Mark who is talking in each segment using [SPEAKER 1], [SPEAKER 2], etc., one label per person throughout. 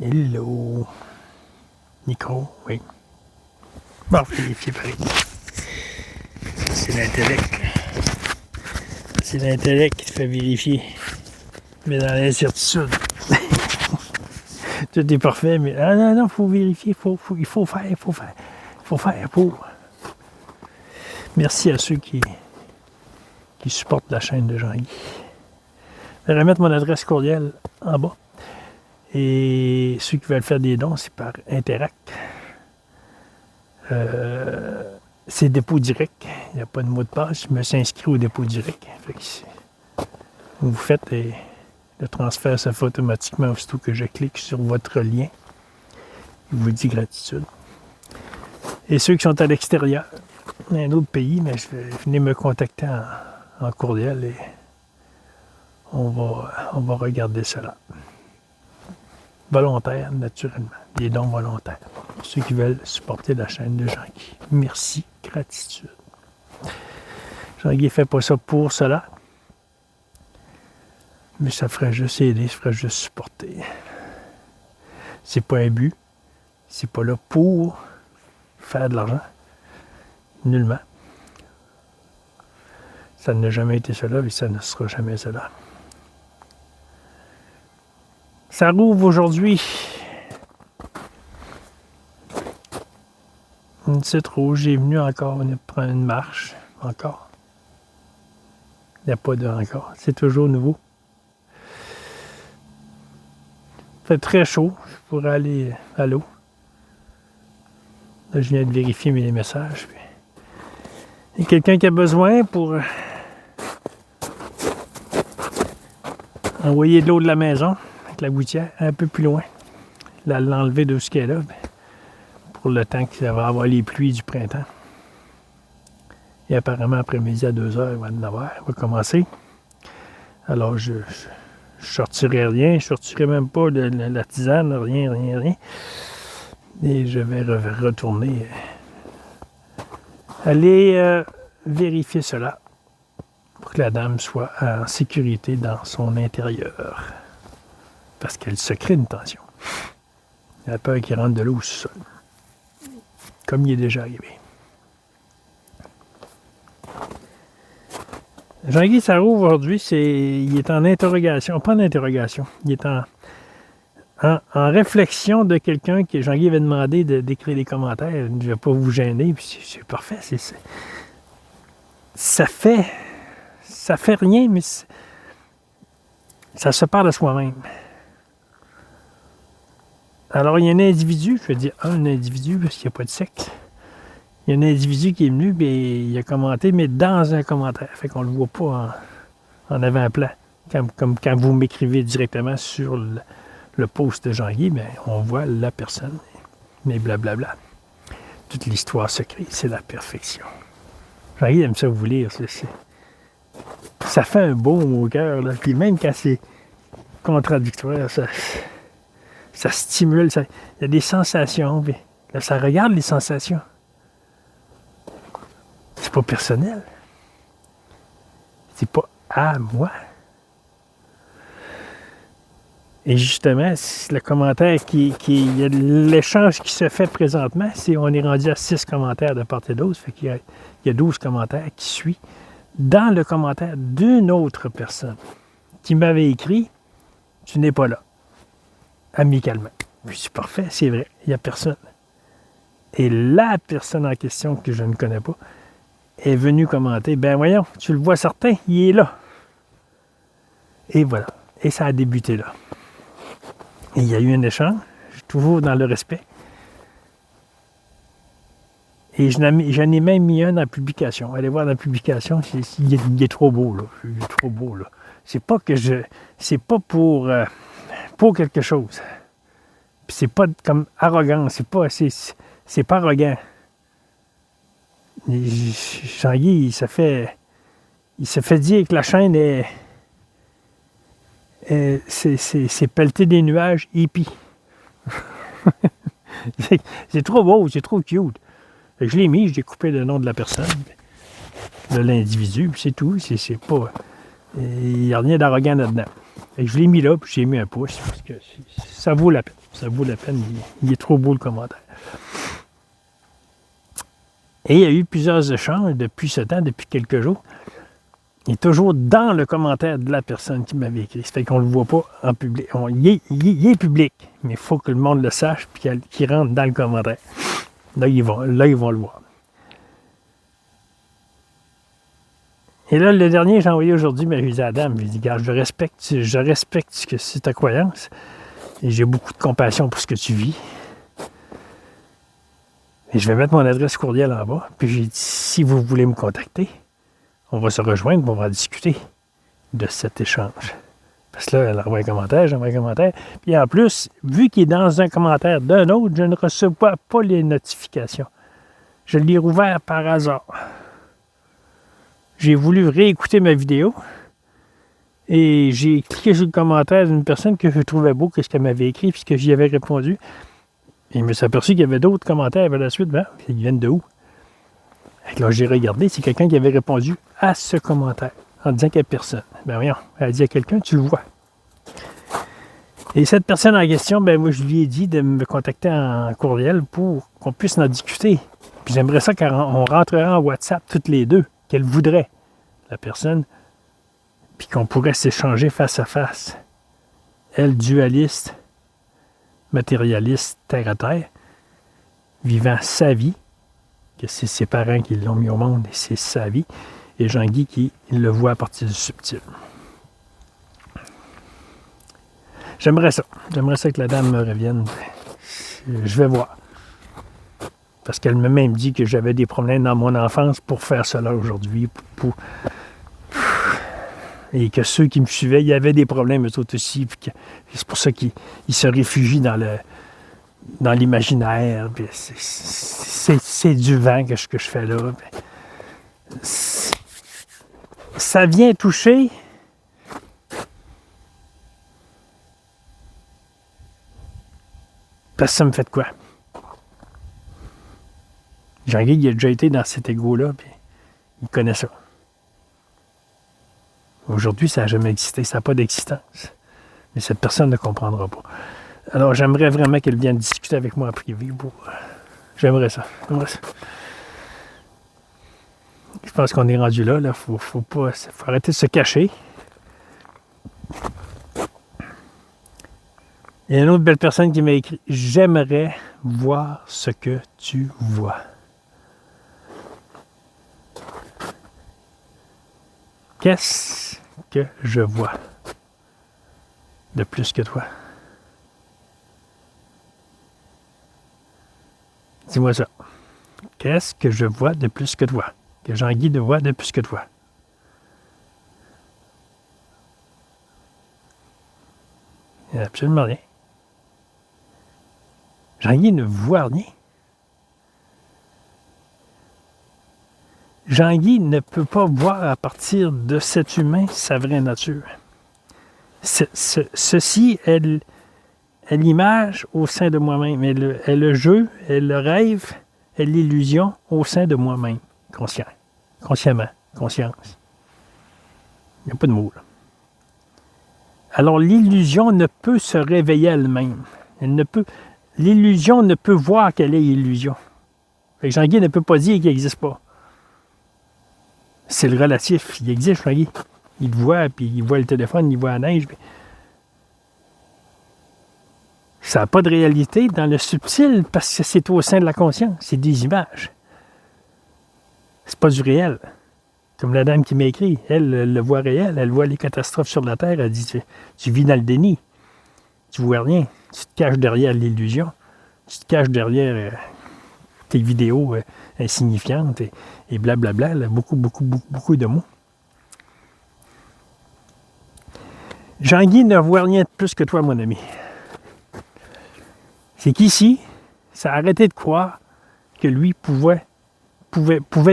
[SPEAKER 1] Hello. Micro, oui. Bon, vérifier pareil. C'est l'intellect. C'est l'intellect qui te fait vérifier. Mais dans l'incertitude. Tout est parfait, mais non, faut vérifier, il faut faire pour. Merci à ceux qui supportent la chaîne de Jean-Guy. Je vais remettre mon adresse courriel en bas. Et ceux qui veulent faire des dons, c'est par Interact. C'est dépôt direct. Il n'y a pas de mot de passe. Je me suis inscrit au dépôt direct. Fait que vous faites et le transfert se fait automatiquement aussitôt que je clique sur votre lien. Il vous dit gratitude. Et ceux qui sont à l'extérieur, dans un autre pays, mais venez me contacter en courriel et on va regarder cela. Volontaire, naturellement. Des dons volontaires. Pour ceux qui veulent supporter la chaîne de Jean-Guy. Merci, gratitude. Jean-Guy ne fait pas ça pour cela. Mais ça ferait juste aider, ça ferait juste supporter. C'est pas un but. C'est pas là pour faire de l'argent. Nullement. Ça n'a jamais été cela et ça ne sera jamais cela. Ça rouvre aujourd'hui. Je ne sais trop, j'ai venu encore prendre une marche. Encore. Il n'y a pas de encore. C'est toujours nouveau. Il fait très chaud. Je pourrais aller à l'eau. Là, je viens de vérifier mes messages. Il y a quelqu'un qui a besoin pour envoyer de l'eau de la maison avec la gouttière un peu plus loin. L'enlever de ce qu'elle est là pour le temps qu'il va avoir les pluies du printemps. Et apparemment, après-midi à 2h, il va en avoir. Il va commencer. Alors, je sortirai rien. Je sortirai même pas de la tisane, rien. Et je vais retourner aller vérifier cela pour que la dame soit en sécurité dans son intérieur. Parce qu'elle se crée une tension. Elle a peur qu'il rentre de l'eau au sol. Comme il est déjà arrivé. Jean-Guy Sarrault, aujourd'hui, il est en interrogation. Pas en interrogation. Il est en réflexion de quelqu'un que Jean-Guy avait demandé d'écrire des commentaires. Je ne vais pas vous gêner. Puis c'est parfait. Ça fait rien, mais ça se parle de soi-même. Alors, il y a un individu, je vais dire un individu parce qu'il n'y a pas de sexe. Il y a un individu qui est venu et il a commenté, mais dans un commentaire. Fait qu'on ne le voit pas en avant-plan. Comme quand vous m'écrivez directement sur le post de Jean-Guy, mais on voit la personne. Mais blablabla. Toute l'histoire se crée, c'est la perfection. Jean-Guy aime ça vous lire. Ça fait un beau au cœur. Là. Puis même quand c'est contradictoire, ça stimule. Il y a des sensations. Puis là, ça regarde les sensations. C'est pas personnel. C'est pas à moi. Et justement, le commentaire il y a l'échange qui se fait présentement, on est rendu à 6 commentaires de part et d'autre, fait qu'il y a 12 commentaires qui suivent dans le commentaire d'une autre personne qui m'avait écrit « Tu n'es pas là », amicalement. Puis c'est parfait, c'est vrai, il n'y a personne. Et la personne en question que je ne connais pas est venue commenter « Ben voyons, tu le vois certain, il est là ». Et voilà, et ça a débuté là. Et il y a eu un échange, toujours dans le respect. Et j'en ai même mis un dans la publication. Allez voir la publication, il est trop beau, là. Il est trop beau, là. C'est pas pour quelque chose. Puis c'est pas comme arrogant, c'est pas arrogant. Jean-Guy, il se fait dire que la chaîne est c'est pelleter des nuages hippie. C'est trop beau, c'est trop cute. Je l'ai mis, j'ai coupé le nom de la personne, de l'individu, puis c'est tout. C'est pas. Il n'y a rien d'arrogant là-dedans. Fait que je l'ai mis là, puis j'ai mis un pouce, parce que ça vaut la peine. Ça vaut la peine, il est trop beau le commentaire. Et il y a eu plusieurs échanges depuis ce temps, depuis quelques jours. Il est toujours dans le commentaire de la personne qui m'avait écrit. Ça fait qu'on ne le voit pas en public. Il est public, mais il faut que le monde le sache puis qu'il rentre dans le commentaire. Là, ils vont le voir. Et là, le dernier, j'ai envoyé aujourd'hui, mais je lui ai dit à Adam, je lui ai dit, regarde, je respecte ce que c'est ta croyance. Et j'ai beaucoup de compassion pour ce que tu vis. Et je vais mettre mon adresse courriel en bas. Puis j'ai dit, si vous voulez me contacter, on va se rejoindre, on va discuter de cet échange. Parce que là, elle envoie un commentaire, j'envoie un commentaire. Puis en plus, vu qu'il est dans un commentaire d'un autre, je ne reçois pas les notifications. Je l'ai rouvert par hasard. J'ai voulu réécouter ma vidéo et j'ai cliqué sur le commentaire d'une personne que je trouvais beau, que ce qu'elle m'avait écrit, puis que j'y avais répondu. Et je me suis aperçu qu'il y avait d'autres commentaires à la suite. Ben, ils viennent de où? Et là, j'ai regardé, c'est quelqu'un qui avait répondu à ce commentaire en disant qu'il n'y a personne. Ben voyons, elle a dit à quelqu'un, tu le vois. Et cette personne en question, ben moi, je lui ai dit de me contacter en courriel pour qu'on puisse en discuter. Puis j'aimerais ça qu'on rentrerait en WhatsApp toutes les deux, qu'elle voudrait, la personne, puis qu'on pourrait s'échanger face à face. Elle, dualiste, matérialiste, terre à terre, vivant sa vie, que c'est ses parents qui l'ont mis au monde et c'est sa vie, et Jean-Guy qui le voit à partir du subtil. J'aimerais ça que la dame me revienne. Je vais voir. Parce qu'elle m'a même dit que j'avais des problèmes dans mon enfance pour faire cela aujourd'hui. Et que ceux qui me suivaient, il y avait des problèmes eux autres aussi. C'est pour ça qu'ils se réfugient dans l'imaginaire. C'est du vent que je fais là. Ça vient toucher parce que ça me fait de quoi? Jean-Guy, il a déjà été dans cet égo-là, puis il connaît ça. Aujourd'hui, ça n'a jamais existé, ça n'a pas d'existence. Mais cette personne ne comprendra pas. Alors, j'aimerais vraiment qu'elle vienne discuter avec moi en privé. J'aimerais ça. Je pense qu'on est rendu là. Faut arrêter de se cacher. Il y a une autre belle personne qui m'a écrit « J'aimerais voir ce que tu vois. » Qu'est-ce que je vois de plus que toi? Dis-moi ça. Qu'est-ce que je vois de plus que toi? Que Jean-Guy ne voit de plus que toi? Il n'y a absolument rien. Jean-Guy ne voit rien. Jean-Guy ne peut pas voir à partir de cet humain sa vraie nature. Ceci est l'image au sein de moi-même, est le jeu, est le rêve, est l'illusion au sein de moi-même, consciemment, conscience. Il n'y a pas de mots, là. Alors, l'illusion ne peut se réveiller elle-même. L'illusion ne peut voir qu'elle est illusion. Fait que Jean-Guy ne peut pas dire qu'il n'existe pas. C'est le relatif. Il existe, Jean-Guy. Il te voit, puis il voit le téléphone, il voit la neige. Puis... ça n'a pas de réalité dans le subtil parce que c'est au sein de la conscience. C'est des images. C'est pas du réel. Comme la dame qui m'a écrit, elle le voit réel, elle voit les catastrophes sur la Terre, elle dit tu vis dans le déni, tu vois rien, tu te caches derrière l'illusion, tu te caches derrière tes vidéos insignifiantes et blablabla, là, beaucoup de mots. Jean-Guy ne voit rien de plus que toi, mon ami. C'est qu'ici, ça a arrêté de croire que lui pouvait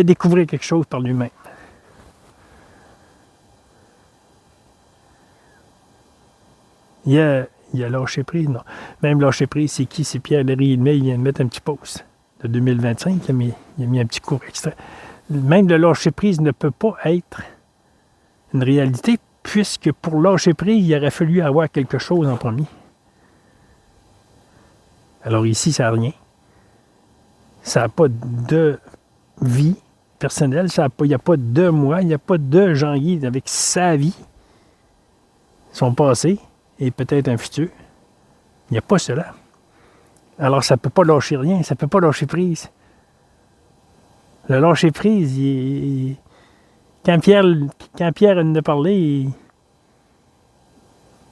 [SPEAKER 1] découvrir quelque chose par lui-même. Il a lâché prise, non. Même lâché prise, c'est qui? C'est Pierre Léry. Il vient de mettre un petit post de 2025. Il a mis un petit court extrait. Même le lâcher prise ne peut pas être une réalité puisque pour lâcher prise, il aurait fallu avoir quelque chose en premier. Alors ici, ça n'a rien. Ça n'a pas de vie personnelle, il n'y a pas de moi, il n'y a pas de Jean-Guy avec sa vie, son passé et peut-être un futur. Il n'y a pas cela. Alors ça ne peut pas lâcher rien, ça ne peut pas lâcher prise. Le lâcher prise, quand Pierre en a parlé,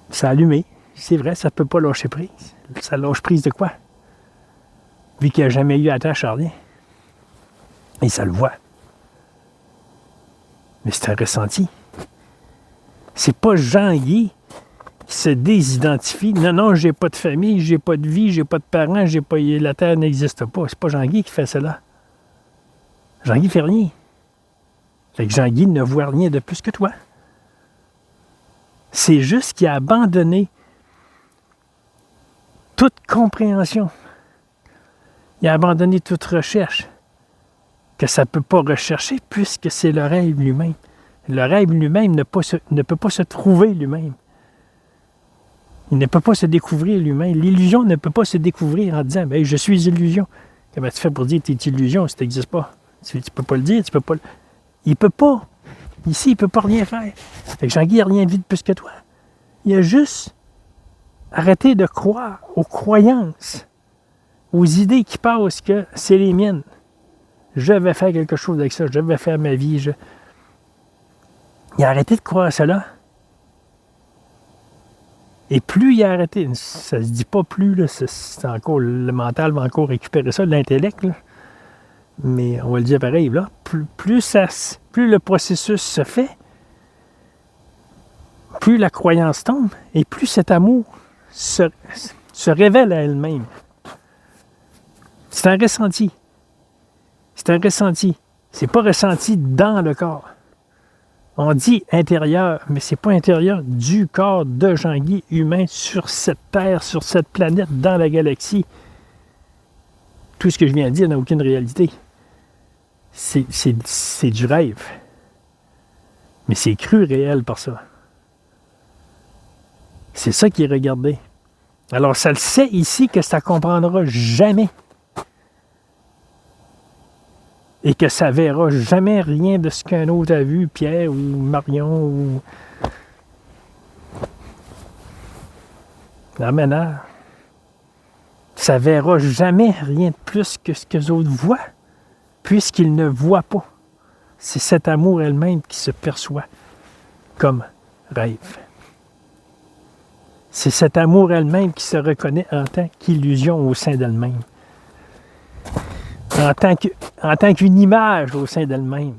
[SPEAKER 1] ça a allumé. C'est vrai, ça ne peut pas lâcher prise. Ça lâche prise de quoi? Vu qu'il n'y a jamais eu attache à rien. Et ça le voit. Mais c'est un ressenti. C'est pas Jean-Guy qui se désidentifie. Non, j'ai pas de famille, j'ai pas de vie, j'ai pas de parents, la terre n'existe pas. C'est pas Jean-Guy qui fait cela. Jean-Guy fait rien. Fait que Jean-Guy ne voit rien de plus que toi. C'est juste qu'il a abandonné toute compréhension. Il a abandonné toute recherche. Que ça ne peut pas rechercher puisque c'est le rêve lui-même. Le rêve lui-même ne peut pas se trouver lui-même. Il ne peut pas se découvrir lui-même. L'illusion ne peut pas se découvrir en disant « je suis illusion ». Comment tu fais pour dire que tu es illusion si tu n'existes pas? Tu ne peux pas le dire, tu peux pas le... Il ne peut pas. Ici, il ne peut pas rien faire. Fait que Jean-Guy n'a rien vu de plus que toi. Il a juste arrêté de croire aux croyances, aux idées qui pensent que c'est les miennes. Je vais faire quelque chose avec ça, je vais faire ma vie. Il a arrêté de croire à cela. Et plus il a arrêté, ça se dit pas plus, là, c'est encore, le mental va encore récupérer ça, l'intellect, là. Mais on va le dire pareil, là, plus le processus se fait, plus la croyance tombe, et plus cet amour se révèle à elle-même. C'est un ressenti. C'est un ressenti. C'est pas ressenti dans le corps. On dit intérieur, mais c'est pas intérieur du corps de Jean-Guy humain sur cette terre, sur cette planète, dans la galaxie. Tout ce que je viens de dire n'a aucune réalité. C'est du rêve. Mais c'est cru réel par ça. C'est ça qui est regardé. Alors, ça le sait ici que ça ne comprendra jamais. Et que ça ne verra jamais rien de ce qu'un autre a vu, Pierre ou Marion ou la ménage. Ça ne verra jamais rien de plus que ce que les autres voient, puisqu'ils ne voient pas. C'est cet amour elle-même qui se perçoit comme rêve. C'est cet amour elle-même qui se reconnaît en tant qu'illusion au sein d'elle-même. En tant qu'une image au sein d'elle-même.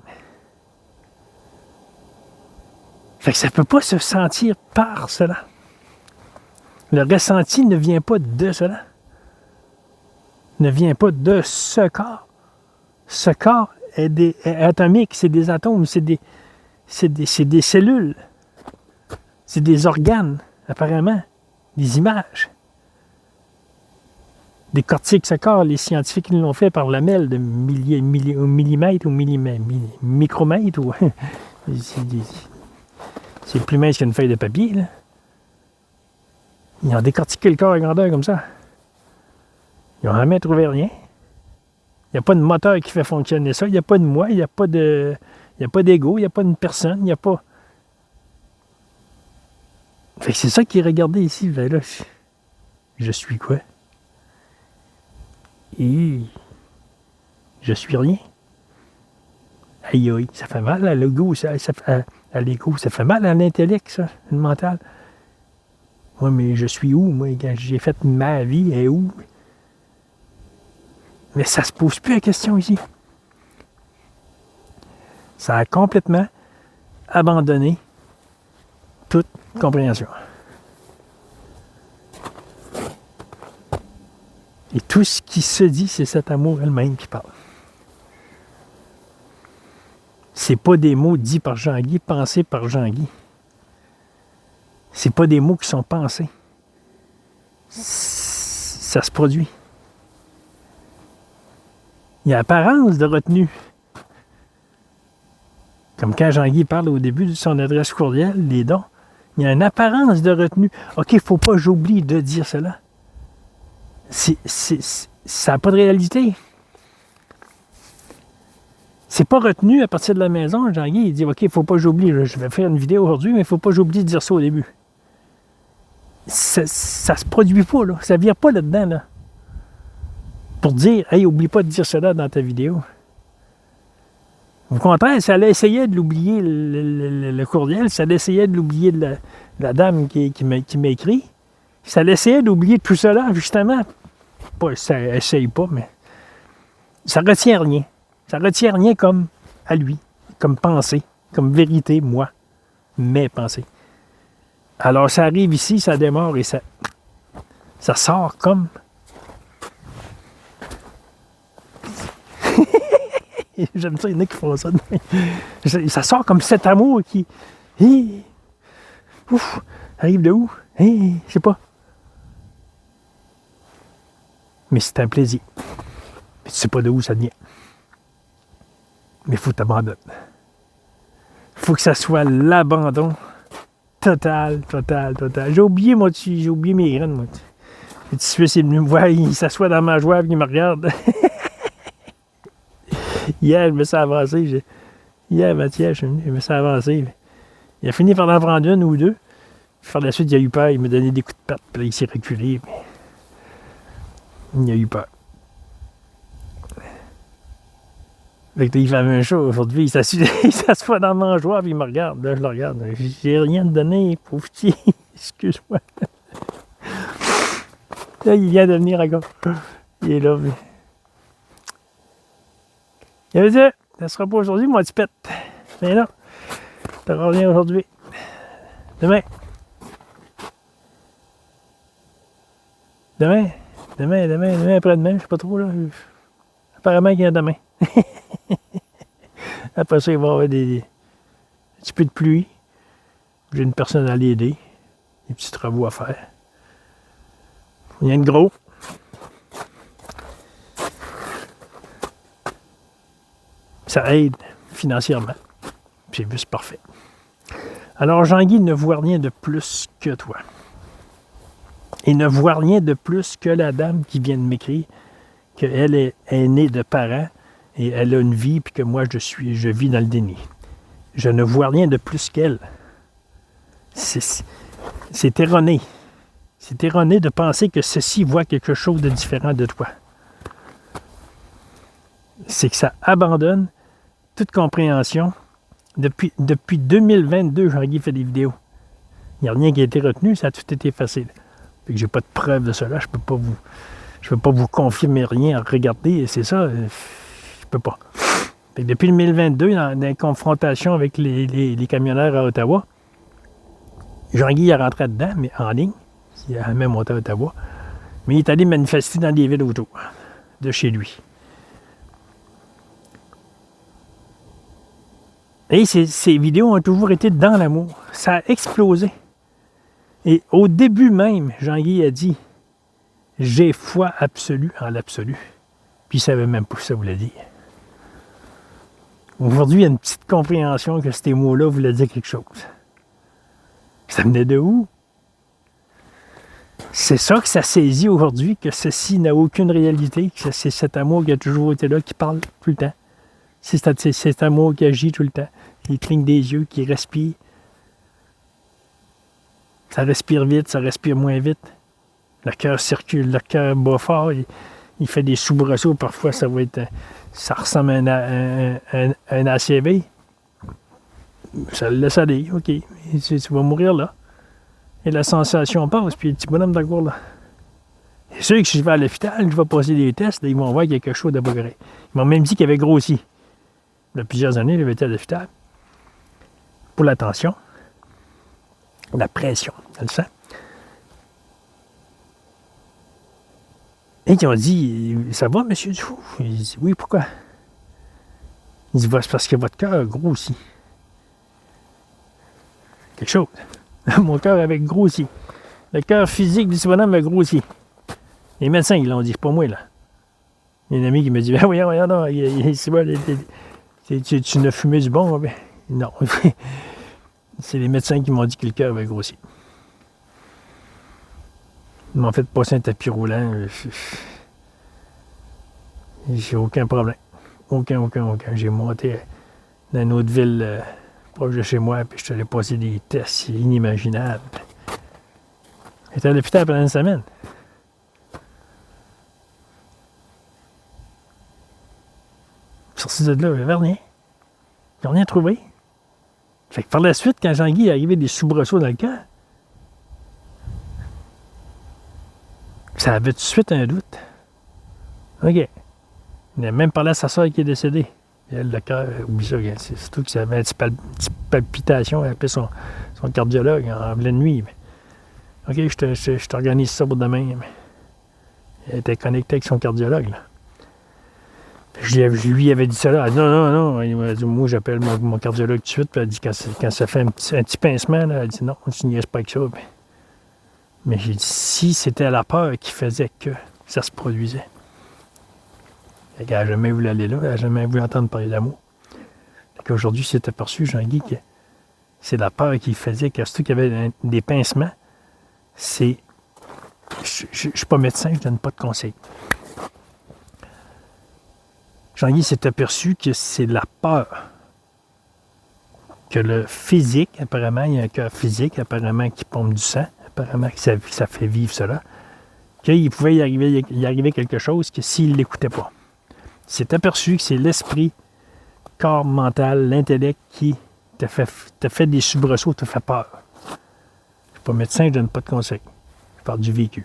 [SPEAKER 1] Fait que ça ne peut pas se sentir par cela. Le ressenti ne vient pas de cela. Ne vient pas de ce corps. Ce corps est atomique, c'est des atomes, c'est des cellules. C'est des organes, apparemment, des images. Des cortiques, ce corps, les scientifiques ils l'ont fait par lamelles de millimètres ou micromètres. Ou c'est plus mince qu'une feuille de papier. Là. Ils ont décortiqué le corps à grandeur comme ça. Ils n'ont jamais trouvé rien. Il n'y a pas de moteur qui fait fonctionner ça. Il n'y a pas de moi, il n'y a pas d'ego, il n'y a pas de personne, il n'y a pas... Fait que c'est ça qui est regardé ici. Ben là, je suis quoi? Et je suis rien. Aïe aïe, ça fait mal à l'ego, à l'ego, ça fait mal à l'intellect, ça, le mental. Moi, mais je suis où, moi, quand j'ai fait ma vie, et où? Mais ça se pose plus la question ici. Ça a complètement abandonné toute compréhension. Et tout ce qui se dit, c'est cet amour elle-même qui parle. C'est pas des mots dits par Jean-Guy, pensés par Jean-Guy. C'est pas des mots qui sont pensés. Ça se produit. Il y a apparence de retenue. Comme quand Jean-Guy parle au début de son adresse courriel, les dons, il y a une apparence de retenue. OK, il ne faut pas que j'oublie de dire cela. Ça n'a pas de réalité. C'est pas retenu à partir de la maison. Jean-Guy, il dit, OK, il ne faut pas que j'oublie. Je vais faire une vidéo aujourd'hui, mais il ne faut pas que j'oublie de dire ça au début. Ça se produit pas, là. Ça ne vient pas là-dedans, là. Pour dire, hey, oublie pas de dire cela dans ta vidéo. Au contraire, ça allait essayer de l'oublier, le courriel, ça allait essayer de l'oublier de la dame qui m'a écrit. Ça allait essayer d'oublier tout cela, justement. Pas, ça essaye pas, mais ça retient rien. Ça retient rien comme à lui, comme pensée, comme vérité, moi, mes pensées. Alors, ça arrive ici, ça démarre et ça sort comme... J'aime ça, il y en a qui font ça. Ça sort comme cet amour qui... Ouf, arrive de où? Je sais pas. Mais c'est un plaisir. Mais tu sais pas de où ça vient. Mais il faut t'abandonner. Il faut que ça soit l'abandon total. J'ai oublié mes graines, moi. Le petit Suisse est venu me voir, il s'assoit dans ma joie et il me regarde. Hier, je me suis avancé. Hier, Mathieu, je me suis avancé. Il a fini par en prendre une ou deux. Puis par la suite, il a eu peur. Il m'a donné des coups de patte. Puis là, il s'est reculé. Mais il a eu peur. Fait que là, il fait la même chose aujourd'hui. Il s'assoit dans le mangeoire puis il me regarde. Là, je le regarde. J'ai rien de donné, pauvre petit. Excuse-moi. Là, il vient de venir encore. Il est là. Mais... Il avait dit, ça sera pas aujourd'hui, moi, tu pètes. Mais non, ça revient aujourd'hui. Demain, après-demain, je sais pas trop, là. Apparemment qu'il y a demain. Après ça, il va y avoir un petit peu de pluie. J'ai une personne à l'aider. Des petits travaux à faire. Rien de gros. Ça aide financièrement. C'est juste parfait. Alors, Jean-Guy ne voit rien de plus que toi. Il ne voit rien de plus que la dame qui vient de m'écrire qu'elle est née de parents et elle a une vie, puis que moi, je vis dans le déni. Je ne vois rien de plus qu'elle. C'est erroné. C'est erroné de penser que ceci voit quelque chose de différent de toi. C'est que ça abandonne toute compréhension. Depuis 2022, Jean-Guy fait des vidéos. Il n'y a rien qui a été retenu, ça a tout été facile. Fait que j'ai pas de preuve de cela, je peux pas vous confirmer rien à regarder, c'est ça, je peux pas. Fait que depuis 2022, dans les confrontations avec les camionneurs à Ottawa, Jean-Guy est rentré dedans, mais en ligne, il a même monté à Ottawa, mais il est allé manifester dans les villes autour de chez lui. Et ces vidéos ont toujours été dans l'amour. Ça a explosé. Et au début même, Jean-Guy a dit « J'ai foi absolue en l'absolu ». Puis il ne savait même pas ce que ça voulait dire. Aujourd'hui, il y a une petite compréhension que ces mots-là voulaient dire quelque chose. Ça venait de où? C'est ça que ça saisit aujourd'hui, que ceci n'a aucune réalité, que c'est cet amour qui a toujours été là, qui parle tout le temps. C'est cet amour qui agit tout le temps. Il cligne des yeux, qui respire. Ça respire vite, ça respire moins vite. Le cœur circule, le cœur bat fort. Il fait des soubresauts. Parfois, ça ressemble à un ACV. Ça le laisse aller. OK. Tu vas mourir là. Et la sensation passe, puis le petit bonhomme dans le cours là. C'est sûr que si je vais à l'hôpital, je vais passer des tests, là, ils vont voir qu'il y a quelque chose de pas correct. Ils m'ont même dit qu'il avait grossi. Il y a plusieurs années, il avait été à l'hôpital pour la tension, la pression dans le sang. Et ils ont dit, ça va, monsieur Dufour? Il dit, oui, pourquoi? Il dit, c'est parce que votre cœur grossit. Quelque chose. Mon cœur avait grossi. Le cœur physique du bonhomme a grossi. Les médecins, ils l'ont dit, c'est pas moi, là. Il y a un ami qui me dit, ben voyons, non, c'est bon, tu n'as fumé du bon, ben, Non. C'est les médecins qui m'ont dit que le cœur avait grossi. Ils m'ont fait passer un tapis roulant. J'ai aucun problème. Aucun. J'ai monté dans une autre ville proche de chez moi, puis je suis allé passer des tests inimaginables. J'étais à l'hôpital pendant une semaine. Sorti de là, j'avais rien. J'ai rien trouvé. Fait que par la suite, quand Jean-Guy est arrivé des soubresauts dans le cœur, ça avait tout de suite un doute. OK. Il a même parlé à sa soeur qui est décédée. Et elle, le cœur, oublie ça, c'est surtout que ça avait une petite palpitation. Elle appelait son cardiologue en pleine nuit. OK, je t'organise ça pour demain. Mais elle était connectée avec son cardiologue. Là. Je lui avais dit ça là. Elle dit non. Il m'a dit, moi, j'appelle mon cardiologue tout de suite. Puis elle dit, quand ça fait un petit pincement, là, elle dit non, tu niaises pas avec ça. Mais j'ai dit, si c'était la peur qui faisait que ça se produisait. Elle n'a jamais voulu aller là, elle n'a jamais voulu entendre parler d'amour. Aujourd'hui, c'est aperçu, Jean-Guy, que c'est la peur qui faisait que surtout qu'il y avait des pincements. Je ne suis pas médecin, je ne donne pas de conseils. Jean-Guy s'est aperçu que c'est la peur. Que le physique, apparemment, il y a un cœur physique, apparemment, qui pompe du sang, apparemment, que ça fait vivre cela, qu'il pouvait y arriver quelque chose que s'il ne l'écoutait pas. Il s'est aperçu que c'est l'esprit, corps mental, l'intellect qui te fait des soubresauts, te fait peur. Je ne suis pas médecin, je ne donne pas de conseils. Je parle du vécu.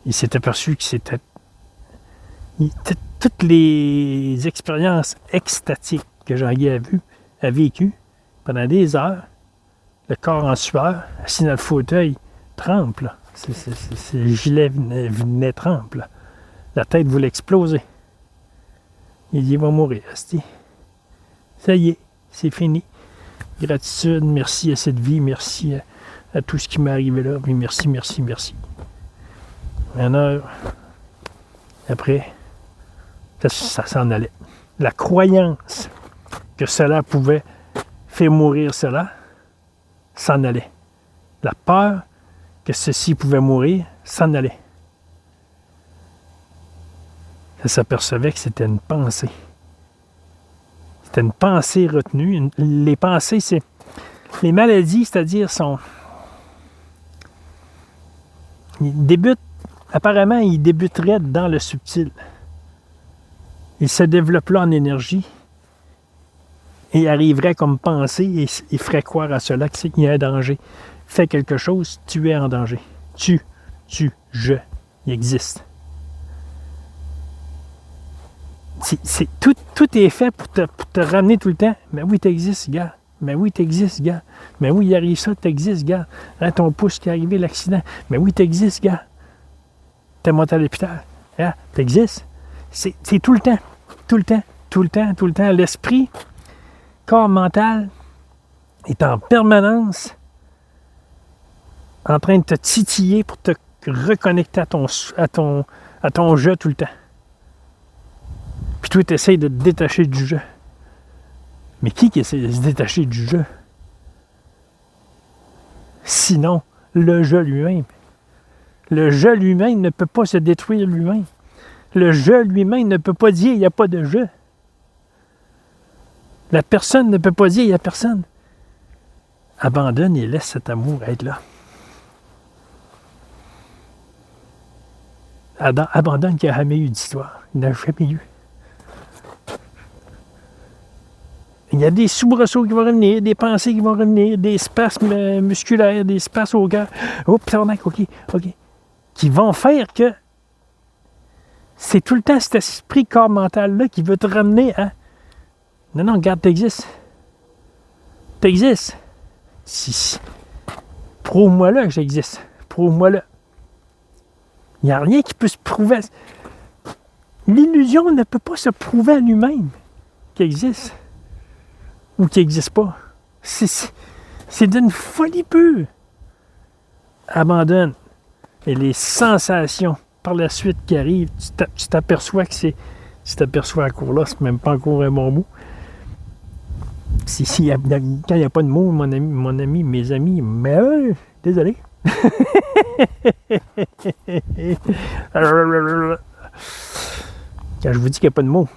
[SPEAKER 1] Il s'est aperçu que c'était toutes les expériences extatiques que Jean-Guy a vécues pendant des heures, le corps en sueur, assis dans le fauteuil, trempe. Là. Le gilet venait trempe. Là. La tête voulait exploser. Il dit, il va mourir, asti. Ça y est, c'est fini. Gratitude, merci à cette vie, merci à tout ce qui m'est arrivé là, puis merci. Une heure après, ça s'en allait. La croyance que cela pouvait faire mourir cela, s'en allait. La peur que ceci pouvait mourir, s'en allait. Ça s'apercevait que c'était une pensée. C'était une pensée retenue. Les pensées, c'est... Les maladies, c'est-à-dire, apparemment, ils débuteraient dans le subtil. Ils se développent là en énergie et arriveraient comme pensée et feraient croire à cela qu'il y a un danger. Fais quelque chose, tu es en danger. Il existe. Tout est fait pour te ramener tout le temps. Mais oui, tu existes, gars. Mais oui, tu existes, gars. Mais oui, il arrive ça, tu existes, gars. Hein, ton pouce qui est arrivé, l'accident. Mais oui, tu existes, gars. T'es monté à l'hôpital. Hein, tu existes. C'est tout le temps. Tout le temps. L'esprit, corps mental, est en permanence en train de te titiller pour te reconnecter à ton jeu tout le temps. Puis toi, tu essaies de te détacher du jeu. Mais qui essaie de se détacher du jeu? Sinon, le jeu lui-même. Le jeu lui-même ne peut pas se détruire lui-même. Le jeu lui-même ne peut pas dire il n'y a pas de jeu. La personne ne peut pas dire il n'y a personne. Abandonne et laisse cet amour être là. Abandonne qu'il n'y a jamais eu d'histoire. Il n'a jamais eu. Il y a des soubresauts qui vont revenir, des pensées qui vont revenir, des spasmes musculaires, des spasmes au cœur. OK. Qui vont faire que c'est tout le temps cet esprit corps mental-là qui veut te ramener à... Non, regarde, t'existes. Prouve-moi-le que j'existe. Prouve-moi-le. Il n'y a rien qui peut se prouver. L'illusion ne peut pas se prouver à lui-même qu'il existe. Ou qui n'existe pas. C'est d'une folie pure. Abandonne. Et les sensations par la suite qui arrivent, tu t'aperçois que c'est... Tu t'aperçois encore là, c'est même pas encore un bon mot. Quand il n'y a pas de mots, mon ami, mes amis, mais désolé. Quand je vous dis qu'il n'y a pas de mots,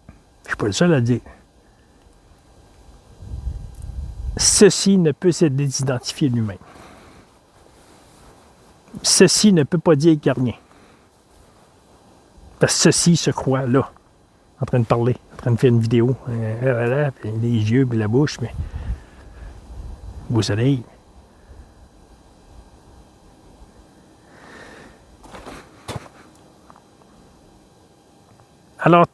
[SPEAKER 1] je ne suis pas le seul à le dire. Ceci ne peut se désidentifier lui-même. Ceci ne peut pas dire qu'il n'y a rien. Parce que ceci se croit là, en train de parler, en train de faire une vidéo, les yeux, puis la bouche, mais vous allez. Alors,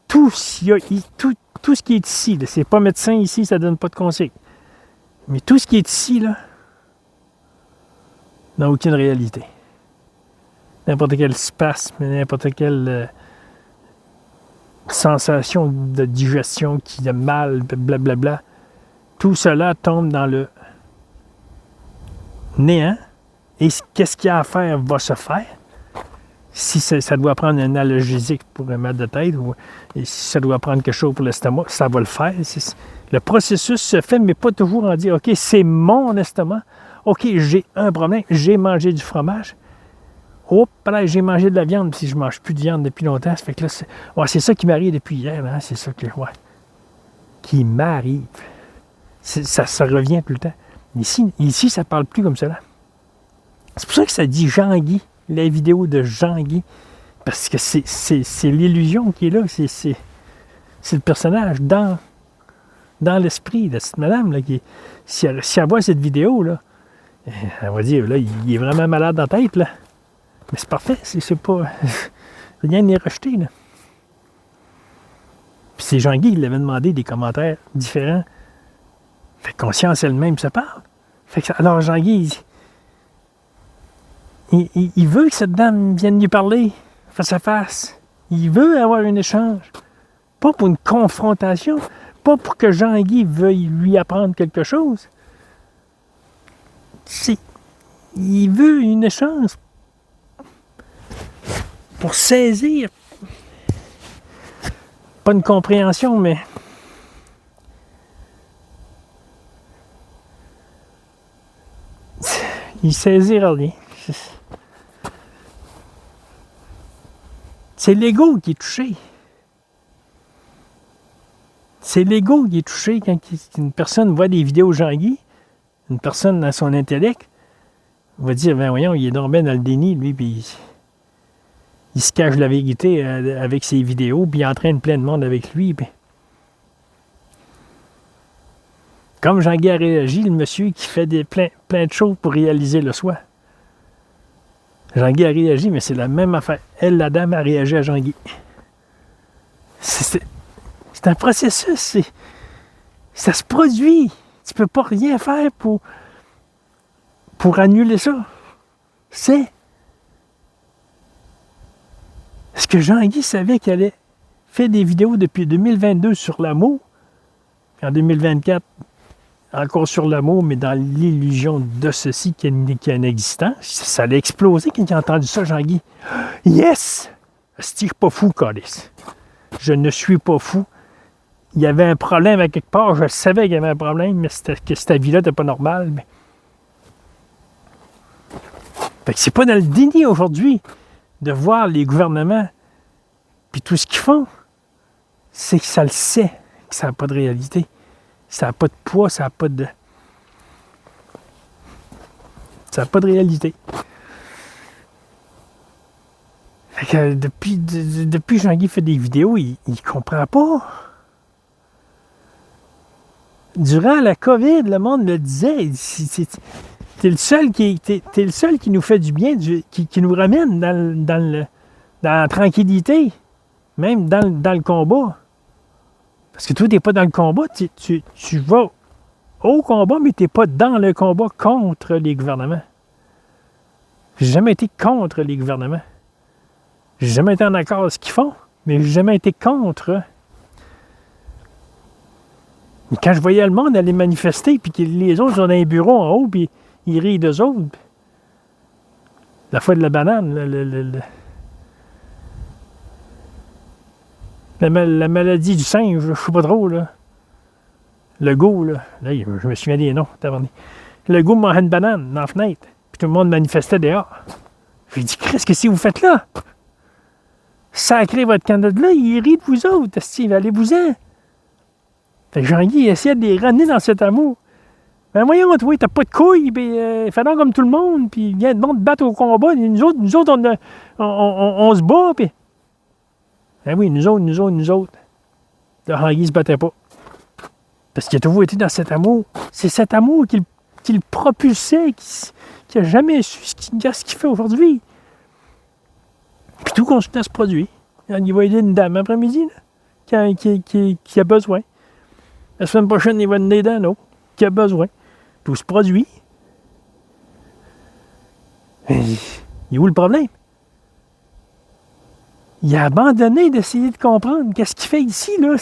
[SPEAKER 1] tout ce qui est ici, c'est pas médecin ici, ça ne donne pas de conseils. Mais tout ce qui est ici, là, n'a aucune réalité. N'importe quel spasme, n'importe quelle sensation de digestion qui a mal, blablabla, tout cela tombe dans le néant. Et qu'est-ce qu'il y a à faire va se faire. Si ça doit prendre un analgésique pour un mal de tête, et si ça doit prendre quelque chose pour l'estomac, ça va le faire. Le processus se fait, mais pas toujours en dire, OK, c'est mon estomac. OK, j'ai un problème, j'ai mangé du fromage. Oh, là, j'ai mangé de la viande, puis je ne mange plus de viande depuis longtemps. Ça fait que là, c'est ça qui m'arrive depuis hier. Hein? C'est ça qui m'arrive. Ça revient tout le temps. Ici, ça ne parle plus comme cela. C'est pour ça que ça dit Jean-Guy, la vidéo de Jean-Guy. Parce que c'est l'illusion qui est là. C'est le personnage dans l'esprit de cette madame. Là, si elle voit cette vidéo, là, elle va dire, là, il est vraiment malade dans la tête, là. Mais c'est parfait, c'est pas... Rien n'est rejeté, là. Puis c'est Jean-Guy qui l'avait demandé des commentaires différents. Fait que conscience elle-même se parle. Fait que, alors Jean-Guy, il veut que cette dame vienne lui parler face à face. Il veut avoir un échange. Pas pour une confrontation. Pas pour que Jean-Guy veuille lui apprendre quelque chose. Il veut une échange pour saisir, pas une compréhension, mais il saisira rien. C'est l'ego qui est touché. C'est l'ego qui est touché quand une personne voit des vidéos de Jean-Guy, une personne dans son intellect, va dire, ben voyons, il est donc bien dans le déni, lui, puis il se cache la vérité avec ses vidéos, puis il entraîne plein de monde avec lui. Puis... Comme Jean-Guy a réagi, le monsieur qui fait plein de choses pour réaliser le soi. Jean-Guy a réagi, mais c'est la même affaire. Elle, la dame, a réagi à Jean-Guy. C'est un processus. Ça se produit. Tu peux pas rien faire pour annuler ça. C'est... Est-ce que Jean-Guy savait qu'il allait faire des vidéos depuis 2022 sur l'amour? En 2024, encore sur l'amour, mais dans l'illusion de ceci qui est inexistant. Ça allait exploser quand il a entendu ça, Jean-Guy. Yes! Je ne suis pas fou, Calis. Je ne suis pas fou. Il y avait un problème à quelque part. Je savais qu'il y avait un problème, mais que cette vie-là n'était pas normale. Mais... Fait que c'est pas dans le déni aujourd'hui de voir les gouvernements puis tout ce qu'ils font. C'est que ça le sait, que ça n'a pas de réalité. Ça n'a pas de poids, ça n'a pas de... Ça n'a pas de réalité. Fait que depuis Jean-Guy fait des vidéos, il ne comprend pas. Durant la COVID, le monde le disait, t'es le seul qui nous fait du bien, qui nous ramène dans la tranquillité, même dans le combat. Parce que toi, tu n'es pas dans le combat, tu vas au combat, mais tu n'es pas dans le combat contre les gouvernements. J'ai jamais été contre les gouvernements. J'ai jamais été en accord avec ce qu'ils font, mais j'ai jamais été contre. Mais quand je voyais le monde aller manifester, puis que les autres sont dans les bureaux en haut, puis ils rient d'eux autres. La fois de la banane, la maladie du singe, je ne sais pas trop, là. Legault, là, je me souviens des noms, Legault mangeait une banane dans la fenêtre, puis tout le monde manifestait dehors. J'ai dit, Chris, qu'est-ce que vous faites là? Sacrez votre candidat là, il rit de vous autres, Steve, allez-vous-en. Fait que Jean-Guy essayait de les ramener dans cet amour. Ben voyons, toi, t'as pas de couilles, puis fais donc comme tout le monde, puis viens de te battre au combat. Nous autres on se bat, puis... Ben oui, nous autres. Là, Jean-Guy se battait pas. Parce qu'il a toujours été dans cet amour. C'est cet amour qui le propulsait, qui n'a jamais su ce qu'il fait aujourd'hui. Puis tout continue à se produire. Il va aider une dame après-midi, là, qui a besoin. La semaine prochaine, il va donner d'un autre qui a besoin. Tout se produit. Mais il est où le problème? Il a abandonné d'essayer de comprendre. Qu'est-ce qu'il fait ici, là?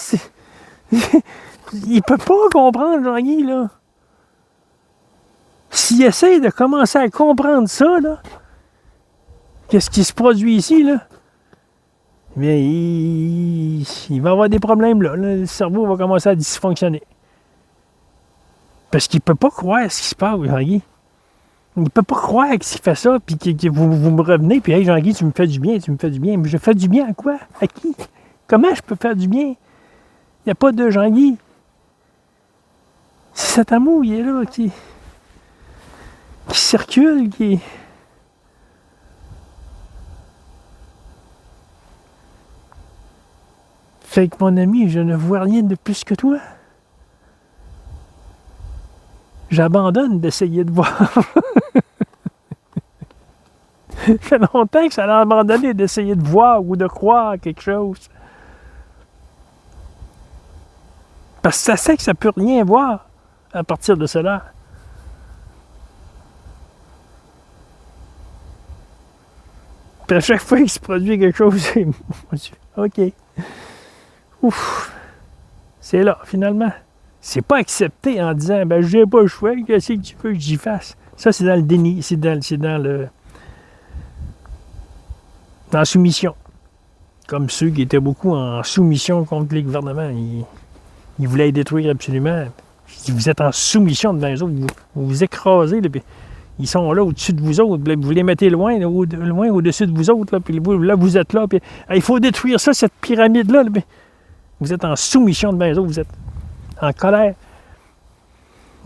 [SPEAKER 1] Il peut pas comprendre, Jean-Guy, là. S'il essaie de commencer à comprendre ça, là, qu'est-ce qui se produit ici, là? Mais il va avoir des problèmes, là. Le cerveau va commencer à dysfonctionner. Parce qu'il peut pas croire ce qui se passe, Jean-Guy. Il peut pas croire qu'il fait ça, puis que vous me revenez, puis « Hey, Jean-Guy, tu me fais du bien. » Mais je fais du bien à quoi? À qui? Comment je peux faire du bien? Il n'y a pas de Jean-Guy. C'est cet amour, il est là, qui circule, qui... Fait que, mon ami, je ne vois rien de plus que toi. J'abandonne d'essayer de voir. Ça fait longtemps que ça a abandonné d'essayer de voir ou de croire quelque chose. Parce que ça sait que ça ne peut rien voir à partir de cela. Puis à chaque fois qu'il se produit quelque chose, c'est... OK. Ouf. C'est là, finalement. C'est pas accepté en disant, ben, j'ai pas le choix, qu'est-ce que tu veux que j'y fasse? Ça, c'est dans le déni, c'est dans la soumission. Comme ceux qui étaient beaucoup en soumission contre les gouvernements. Ils voulaient les détruire absolument. Vous êtes en soumission devant les autres, vous vous écrasez, là, puis ils sont là au-dessus de vous autres, vous les mettez loin, là, loin au-dessus de vous autres, là, puis là, vous êtes là, puis il faut détruire ça, cette pyramide-là. Là, vous êtes en soumission devant les autres, vous êtes en colère.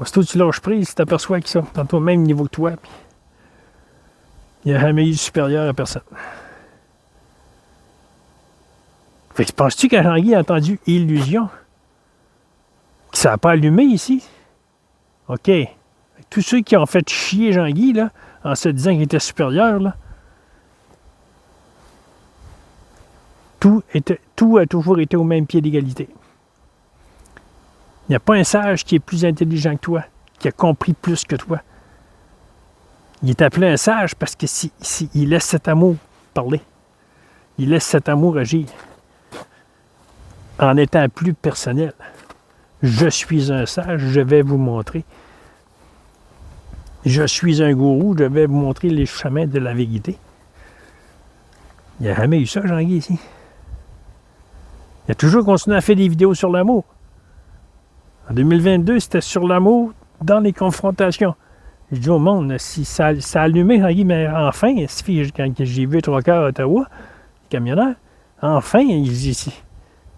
[SPEAKER 1] Aussitôt que tu lâches prise, tu t'aperçois qu'ils sont au même niveau que toi, puis il n'y a jamais eu supérieur à personne. Fait que penses-tu que Jean-Guy a entendu illusion? Que ça n'a pas allumé ici? OK. Tous ceux qui ont fait chier Jean-Guy, là, en se disant qu'il était supérieur, là, tout a toujours été au même pied d'égalité. Il n'y a pas un sage qui est plus intelligent que toi, qui a compris plus que toi. Il est appelé un sage parce que il laisse cet amour parler. Il laisse cet amour agir. En étant plus personnel. Je suis un sage, je vais vous montrer. Je suis un gourou, je vais vous montrer les chemins de la vérité. Il n'y a jamais eu ça, Jean-Guy, ici. Il a toujours continué à faire des vidéos sur l'amour. En 2022, c'était sur l'amour dans les confrontations. Je dis au monde, si ça a allumé, Jean-Guy, mais enfin, quand j'ai vu 3 quarts à Ottawa, les camionneurs, enfin,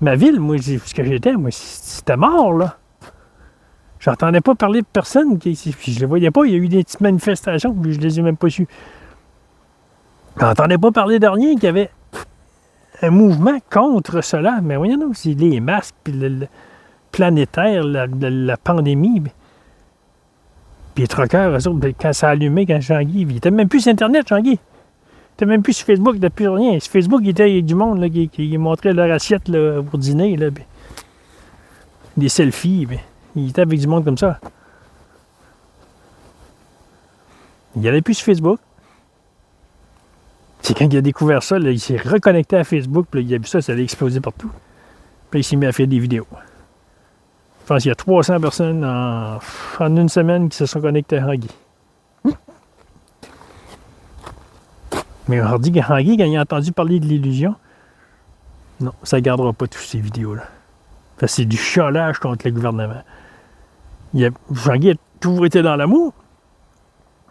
[SPEAKER 1] ma ville, moi, ce que j'étais, moi, c'était mort, là. J'entendais pas parler de personne, puis je les voyais pas, il y a eu des petites manifestations, puis je les ai même pas su. J'entendais pas parler de rien, qu'il y avait un mouvement contre cela. Mais voyons, c'est les masques, puis le planétaire, la pandémie. Puis les truckers, eux autres, quand ça a allumé, quand Jean-Guy, il était même plus sur Internet, Jean-Guy. Il était même plus sur Facebook, il n'était plus rien. Sur Facebook, il était avec du monde là, qui montrait leur assiette là, pour dîner, là, puis des selfies. Puis il était avec du monde comme ça. Il n'y avait plus sur Facebook. C'est quand il a découvert ça, là, il s'est reconnecté à Facebook, puis là, il a vu ça, ça allait exploser partout. Puis il s'est mis à faire des vidéos. Je pense qu'il y a 300 personnes en une semaine qui se sont connectées à Jean-Guy. Mais on leur dit que Jean-Guy, quand il a entendu parler de l'illusion, non, ça ne gardera pas toutes ces vidéos-là. C'est du chiolage contre le gouvernement. Jean-Guy a toujours été dans l'amour.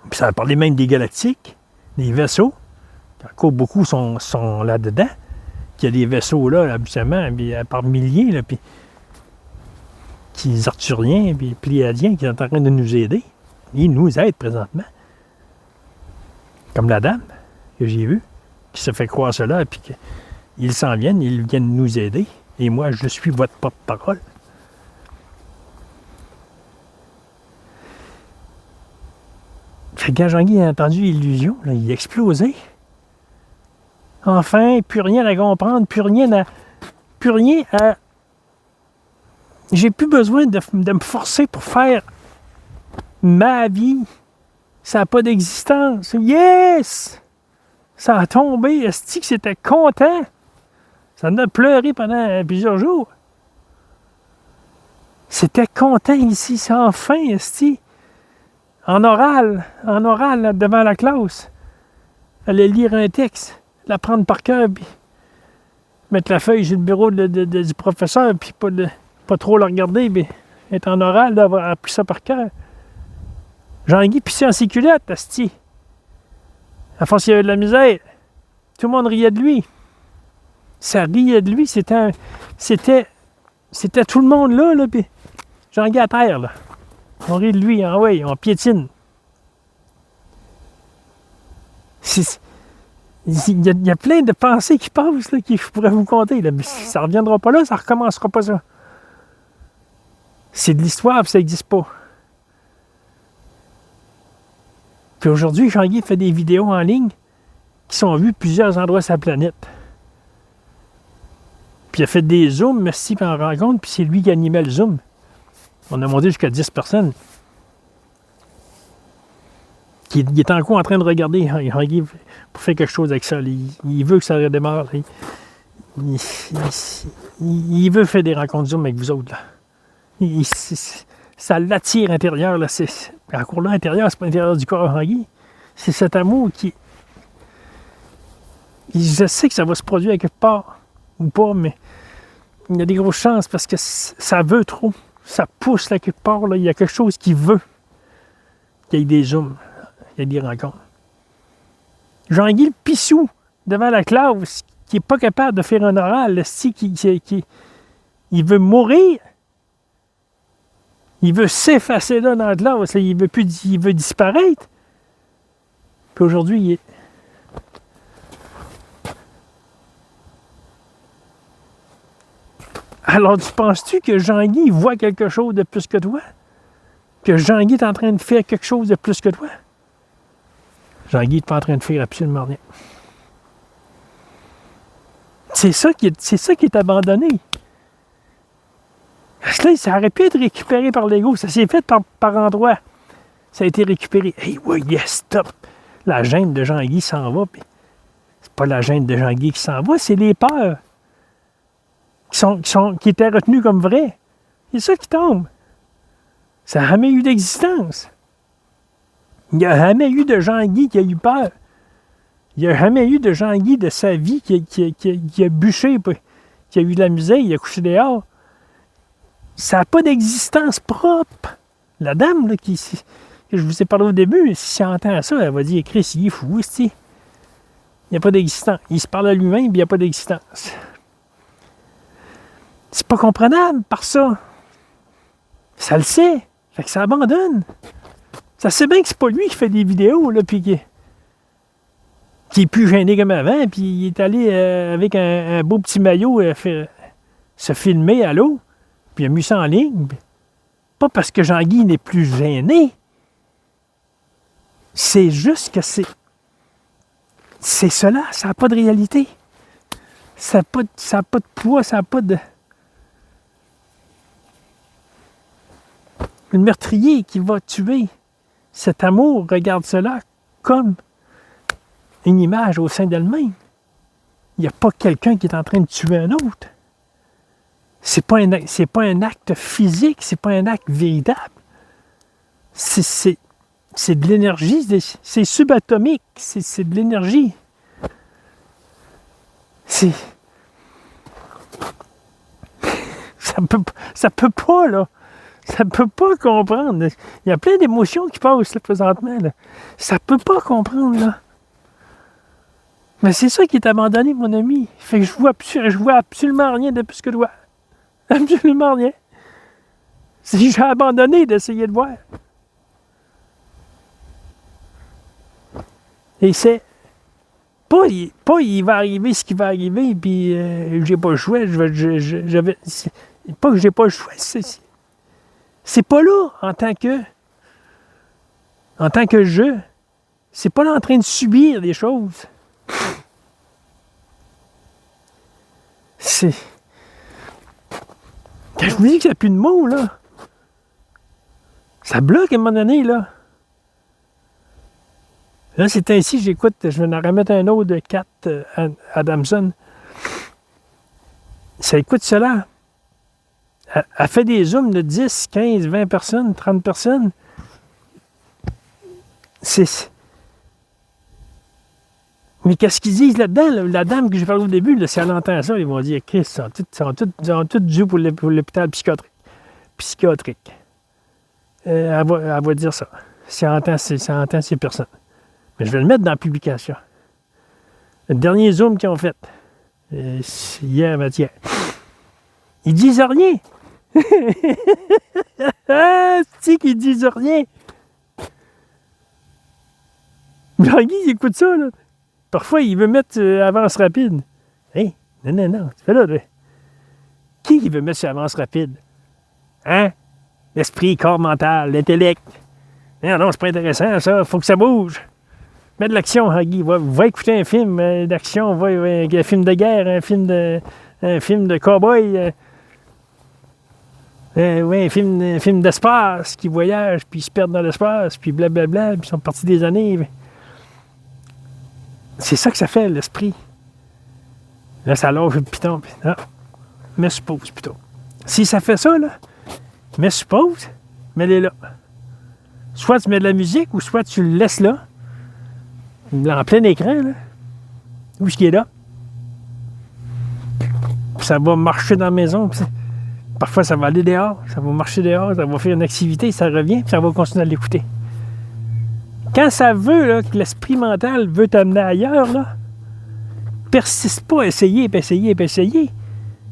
[SPEAKER 1] Puis ça a parlé même des galactiques, des vaisseaux. Encore beaucoup sont là-dedans. Qu'il y a des vaisseaux là, habituellement, par milliers, là, puis qui les Arthuriens, puis les Pléiadiens qui sont en train de nous aider. Ils nous aident présentement. Comme la dame que j'ai vue, qui se fait croire cela, puis qu'ils s'en viennent, ils viennent nous aider. Et moi, je suis votre porte-parole. Fait que quand Jean-Guy a entendu l'illusion, là, il a explosé. Enfin, plus rien à comprendre, plus rien à... J'ai plus besoin de me forcer pour faire ma vie. Ça n'a pas d'existence. Yes! Ça a tombé. Esti que c'était content. Ça en a pleuré pendant plusieurs jours. C'était content ici. C'est enfin, Esti. En oral, là, devant la classe. Aller lire un texte, l'apprendre par cœur, puis mettre la feuille sur le bureau du professeur, puis pas trop le regarder, mais être en oral, d'avoir appris ça par cœur. Jean-Guy pissait en ses culottes, asti. À force, il y avait de la misère. Tout le monde riait de lui. Ça riait de lui, c'était tout le monde là, puis Jean-Guy à terre, là. On rit de lui, ouais, on piétine. Il y a plein de pensées qui passent, là, que je pourrais vous conter, là, mais ça ne reviendra pas là, ça ne recommencera pas ça. C'est de l'histoire, puis ça n'existe pas. Puis aujourd'hui, Jean-Guy fait des vidéos en ligne qui sont vues plusieurs endroits sur la planète. Puis il a fait des zooms, merci, en rencontre, puis c'est lui qui animait le zoom. On a monté jusqu'à 10 personnes. Il est encore en train de regarder Jean-Guy pour faire quelque chose avec ça. Il veut que ça redémarre. Il veut faire des rencontres Zoom avec vous autres. Là. Ça l'attire intérieur. Là. Encore là, intérieur, c'est pas l'intérieur du corps Jean-Guy. C'est cet amour qui... Je sais que ça va se produire à quelque part, ou pas, mais il y a des grosses chances parce que ça veut trop. Ça pousse là quelque part. Là. Il y a quelque chose qui veut qu'il y ait des zooms. Il y a des rencontres. Jean-Guy le pissou devant la classe qui n'est pas capable de faire un oral, il veut mourir. Il veut s'effacer là dans la classe. Là, il veut disparaître. Puis aujourd'hui, il est... Alors, tu penses-tu que Jean-Guy voit quelque chose de plus que toi? Que Jean-Guy est en train de faire quelque chose de plus que toi? Jean-Guy n'est pas en train de faire absolument rien. C'est ça qui est abandonné. Parce que là, ça aurait pu être récupéré par l'ego. Ça s'est fait par endroits. Ça a été récupéré. Hey, ouais, yes, stop. La gêne de Jean-Guy s'en va. C'est pas la gêne de Jean-Guy qui s'en va, c'est les peurs qui étaient retenues comme vraies. C'est ça qui tombe. Ça n'a jamais eu d'existence. Il n'y a jamais eu de Jean-Guy qui a eu peur. Il n'y a jamais eu de Jean-Guy de sa vie qui a bûché, qui a eu de la misère, il a couché dehors. Ça n'a pas d'existence propre. La dame là, que je vous ai parlé au début, si elle entend ça, elle va dire « Chris, il est fou, c'est il n'y a pas d'existence. Il se parle à lui-même, puis il n'y a pas d'existence. » C'est pas comprenable par ça. Ça le sait. Fait que ça abandonne. Ça sait bien que c'est pas lui qui fait des vidéos, là, puis qui est plus gêné comme avant, puis il est allé avec un beau petit maillot se filmer à l'eau, puis il a mis ça en ligne. Pas parce que Jean-Guy n'est plus gêné. C'est juste que c'est cela, ça n'a pas de réalité. Ça n'a pas de poids, ça n'a pas de... Le meurtrier qui va tuer cet amour regarde cela comme une image au sein d'elle-même. Il n'y a pas quelqu'un qui est en train de tuer un autre. C'est pas un acte physique, c'est pas un acte véritable. C'est de l'énergie, c'est subatomique, c'est de l'énergie. Ça peut pas, là. Ça peut pas comprendre. Il y a plein d'émotions qui passent là, présentement. Là. Ça peut pas comprendre, là. Mais c'est ça qui est abandonné, mon ami. Fait que je vois absolument rien de plus que toi. Absolument rien. J'ai abandonné d'essayer de voir. Et c'est pas il va arriver ce qui va arriver, puis j'ai pas le choix. C'est pas que j'ai pas le choix, c'est pas là en tant que je. C'est pas là en train de subir des choses. C'est. Quand je vous dis qu'il n'y a plus de mots, là, ça bloque à un moment donné, là. Là, c'est ainsi, j'écoute, je vais en remettre un autre de Kat Adamson. Ça écoute cela. Elle fait des zooms de 10, 15, 20 personnes, 30 personnes. Mais qu'est-ce qu'ils disent là-dedans? Là? La dame que j'ai parlé au début, là, si elle entend ça, ils vont dire Chris, ils sont tous dus pour l'hôpital psychiatrique. Elle va dire ça. Si elle entend ces personnes. Mais je vais le mettre dans la publication. Le dernier Zoom qu'ils ont fait, hier, avant-hier, ils disent rien. Ah, c'est qu'ils disent rien. Jean-Guy, il écoute ça, là. Parfois, il veut mettre avance rapide. Hein? Non. Tu fais là, là. Qui veut mettre sur avance rapide? Hein? L'esprit, corps mental, l'intellect. Non, c'est pas intéressant, ça. Faut que ça bouge. Mets de l'action, Huggy. Va écouter un film d'action, un film de guerre, un film de cow-boy. Un film d'espace qui voyage, puis ils se perdent dans l'espace, puis blablabla, puis ils sont partis des années. C'est ça que ça fait, l'esprit. Là, ça lâche le piton. Puis, me suppose, plutôt. Si ça fait ça, là, me suppose, mets-les là. Soit tu mets de la musique, ou soit tu le laisses là, en plein écran, là, où est-ce qu'il est là. Puis ça va marcher dans la maison. Parfois, ça va aller dehors, ça va marcher dehors, ça va faire une activité, ça revient, puis ça va continuer à l'écouter. Quand ça veut, là, que l'esprit mental veut t'amener ailleurs, là, persiste pas à essayer.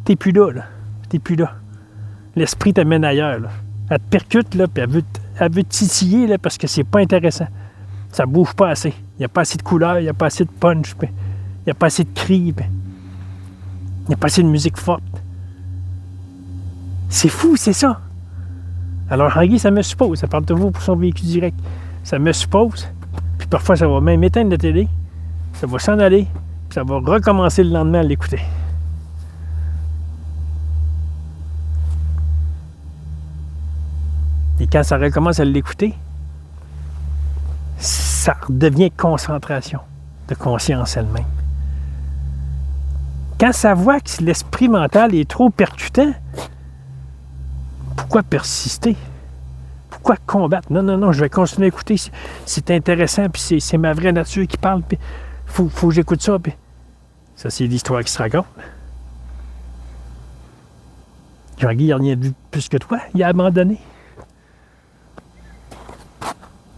[SPEAKER 1] T'es plus là. T'es plus là. L'esprit t'amène ailleurs, là. Elle te percute, là, puis elle veut te titiller, là, parce que c'est pas intéressant. Ça bouge pas assez. Il n'y a pas assez de couleurs, il n'y a pas assez de punch, il n'y a pas assez de cris, il n'y a pas assez de musique forte. C'est fou, c'est ça. Alors, Henri, ça me suppose, ça parle de vous pour son véhicule direct. Ça me suppose, puis parfois ça va même éteindre la télé, ça va s'en aller, puis ça va recommencer le lendemain à l'écouter. Et quand ça recommence à l'écouter, ça redevient concentration de conscience elle-même. Quand ça voit que l'esprit mental est trop percutant, pourquoi persister? Pourquoi combattre? Non, je vais continuer à écouter. C'est intéressant, puis c'est ma vraie nature qui parle, puis faut que j'écoute ça. Puis ça, c'est l'histoire qui se raconte. Jean-Guy, il n'a rien vu plus que toi. Il a abandonné.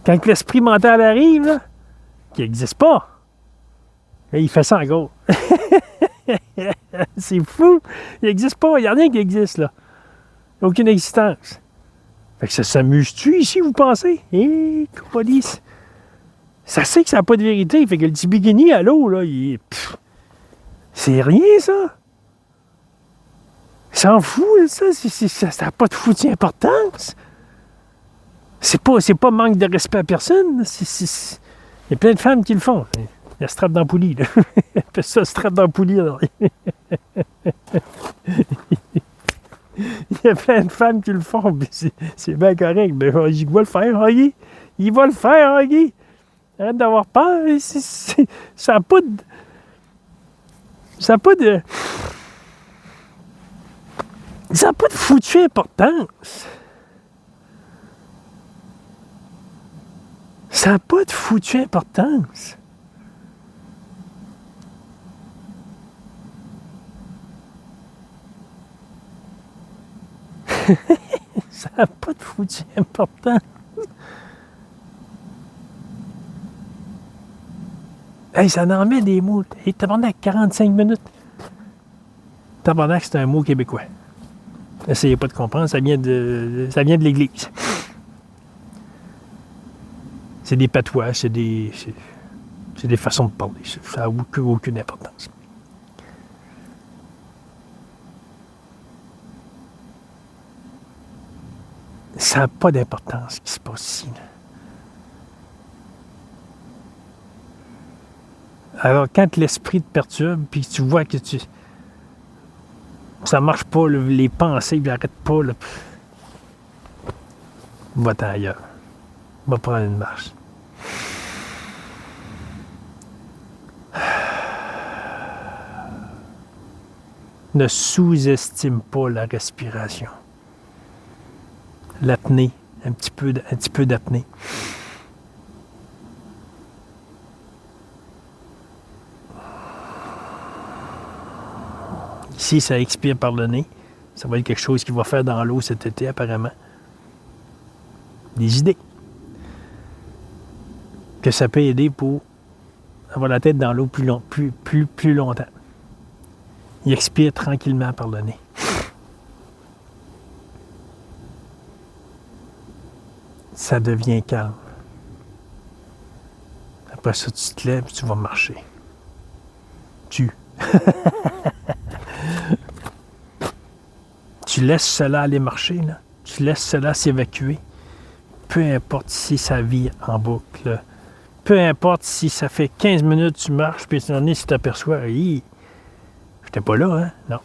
[SPEAKER 1] Quand l'esprit mental arrive, là, qui n'existe pas, il fait ça en gros. C'est fou. Il n'existe pas. Il n'y a rien qui existe, là. Aucune existence. Fait que ça s'amuse-tu ici, vous pensez? Police. Ça sait que ça n'a pas de vérité. Fait que le petit bikini à l'eau, là, c'est rien, ça. Il s'en fout, ça. Ça n'a pas de foutie importance. C'est pas manque de respect à personne. Il y a plein de femmes qui le font. La strap dans poulie, là. Fait ça, strap dans poulie, là. Il y a plein de femmes qui le font, mais c'est bien correct. Mais il va le faire, Huggy. Il va le faire, Huggy. Arrête d'avoir peur. Ça n'a pas de... Ça n'a pas de... Ça n'a pas de foutue importance. Ça n'a pas de foutue importance. Ça n'a pas de foutu important. Hey, ça en met des mots. Hey, tabarnak, 45 minutes. Tabarnak, c'est un mot québécois. Essayez pas de comprendre, ça vient de l'Église. C'est des patois, c'est des façons de parler. Ça n'a aucune importance. Ça n'a pas d'importance ce qui se passe ici. Là. Alors, quand l'esprit te perturbe, puis tu vois que ça marche pas, là, les pensées, ils n'arrêtent pas, là, va-t'en ailleurs. Va prendre une marche. Ne sous-estime pas la respiration. L'apnée, un petit peu d'apnée. Ici, ça expire par le nez. Ça va être quelque chose qui va faire dans l'eau cet été, apparemment. Des idées. Que ça peut aider pour avoir la tête dans l'eau plus longtemps. Il expire tranquillement par le nez. Ça devient calme. Après ça, tu te lèves et tu vas marcher. Tu laisses cela aller marcher, là. Tu laisses cela s'évacuer. Peu importe si ça vit en boucle. Peu importe si ça fait 15 minutes que tu marches, puis tu t'aperçois, j'étais pas là, hein? Non.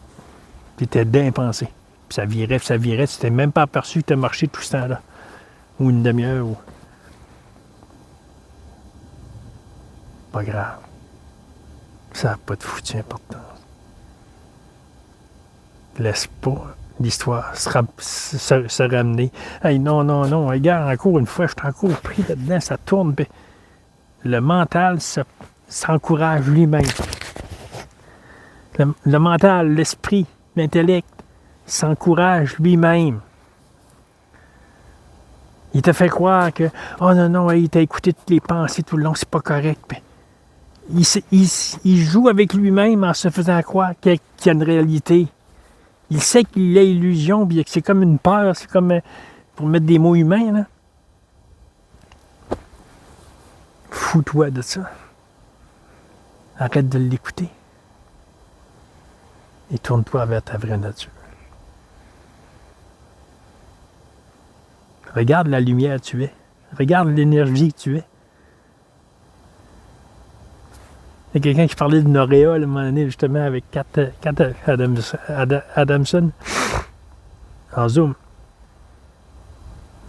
[SPEAKER 1] Puis t'étais bien pensé. Puis ça virait, tu t'es même pas aperçu que tu as marché tout ce temps-là. Ou une demi-heure, ou... Pas grave. Ça n'a pas de foutu importance. Laisse pas l'histoire se ramener. Hey, non, regarde, encore une fois, je suis encore pris là-dedans, ça tourne. Puis le mental s'encourage lui-même. Le mental, l'esprit, l'intellect s'encourage lui-même. Il te fait croire que, oh non, il t'a écouté toutes les pensées tout le long, c'est pas correct. Puis il joue avec lui-même en se faisant croire qu'il y a une réalité. Il sait qu'il a illusion, puis que c'est comme une peur, c'est comme, pour mettre des mots humains, là. Fous-toi de ça. Arrête de l'écouter. Et tourne-toi vers ta vraie nature. Regarde la lumière que tu es. Regarde l'énergie que tu es. Il y a quelqu'un qui parlait d'une auréole à un moment donné, justement, avec Kat Adamson, en Zoom.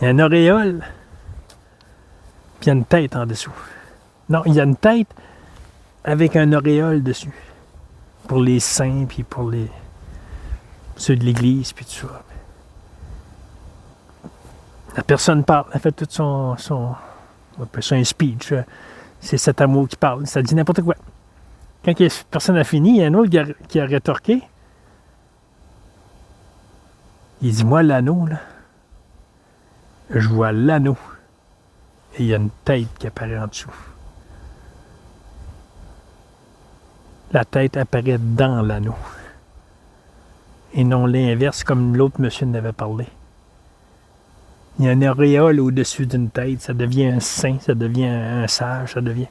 [SPEAKER 1] Il y a une auréole, puis il y a une tête en dessous. Non, il y a une tête avec un auréole dessus. Pour les saints, puis pour ceux de l'Église, puis tout ça. La personne parle, elle fait tout son on appelle ça un speech. C'est cet amour qui parle, ça dit n'importe quoi. Quand la personne a fini, il y a un autre qui a rétorqué. Il dit, moi, l'anneau, là, je vois l'anneau. Et il y a une tête qui apparaît en dessous. La tête apparaît dans l'anneau. Et non l'inverse, comme l'autre monsieur n'avait parlé. Il y a une auréole au-dessus d'une tête. Ça devient un saint, ça devient un sage, ça devient...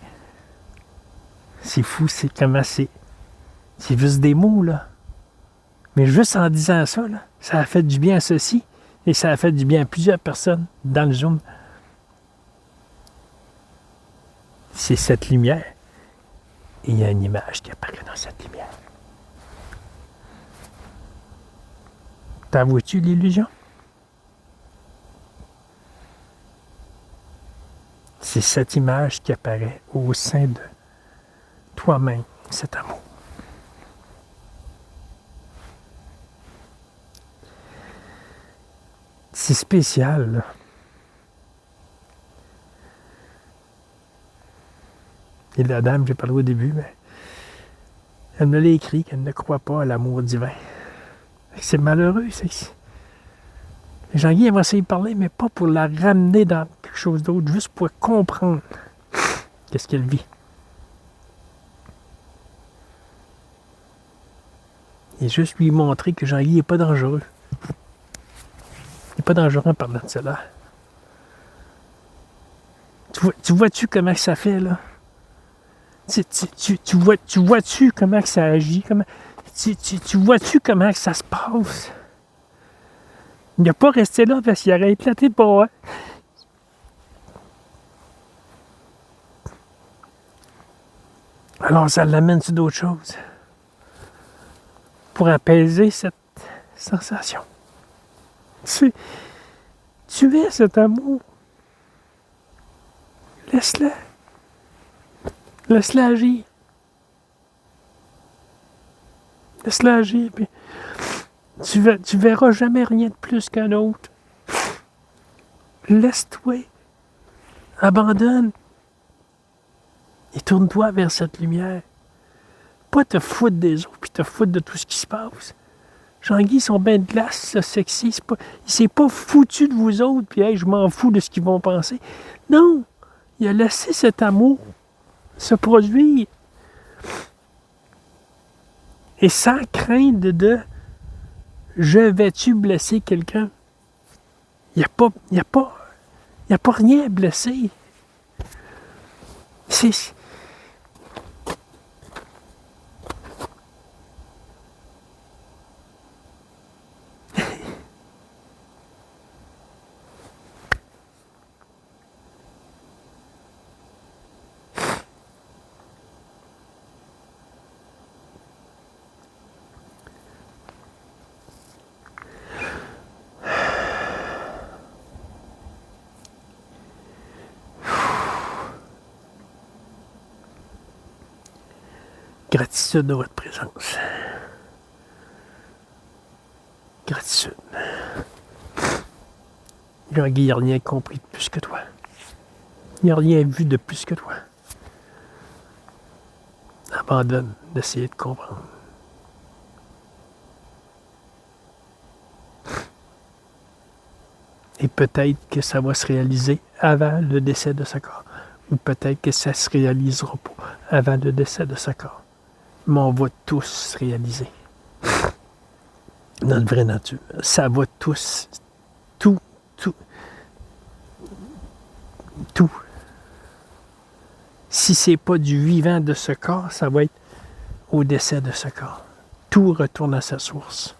[SPEAKER 1] C'est fou, c'est comment c'est... C'est juste des mots, là. Mais juste en disant ça, là, ça a fait du bien à ceci. Et ça a fait du bien à plusieurs personnes dans le Zoom. C'est cette lumière. Et il y a une image qui apparaît dans cette lumière. T'en vois-tu l'illusion? C'est cette image qui apparaît au sein de toi-même, cet amour. C'est spécial, là. Et la dame, j'ai parlé au début, mais elle me l'a écrit qu'elle ne croit pas à l'amour divin. C'est malheureux, c'est. Jean-Guy, elle va essayer de parler, mais pas pour la ramener dans quelque chose d'autre, juste pour comprendre qu'est-ce qu'elle vit. Et juste lui montrer que Jean-Guy n'est pas dangereux. Il n'est pas dangereux en parlant de cela. Tu vois-tu comment ça fait, là? Tu vois-tu comment que ça agit? Tu vois-tu comment que ça se passe? Il n'a pas resté là parce qu'il aurait éclaté pour moi. Alors, ça l'amène sur d'autres choses pour apaiser cette sensation. Tu es cet amour. Laisse-le. Laisse-le agir. Laisse-le agir. Puis tu verras jamais rien de plus qu'un autre. Laisse-toi. Abandonne. Et tourne-toi vers cette lumière. Pas te foutre des autres, puis te foutre de tout ce qui se passe. Jean-Guy, son bain de glace, ça, sexy, il s'est pas foutu de vous autres, puis hey, je m'en fous de ce qu'ils vont penser. Non, il a laissé cet amour se produire. Et sans crainte de je vais-tu blesser quelqu'un? Il n'y a pas rien à blesser. C'est... Gratitude de votre présence. Gratitude. Jean-Guy n'a rien compris de plus que toi. Il n'a rien vu de plus que toi. Abandonne d'essayer de comprendre. Et peut-être que ça va se réaliser avant le décès de ce corps. Ou peut-être que ça ne se réalisera pas avant le décès de ce corps. Mais on va tous se réaliser. Notre vraie nature. Ça va tous. Tout. Si c'est pas du vivant de ce corps, ça va être au décès de ce corps. Tout retourne à sa source.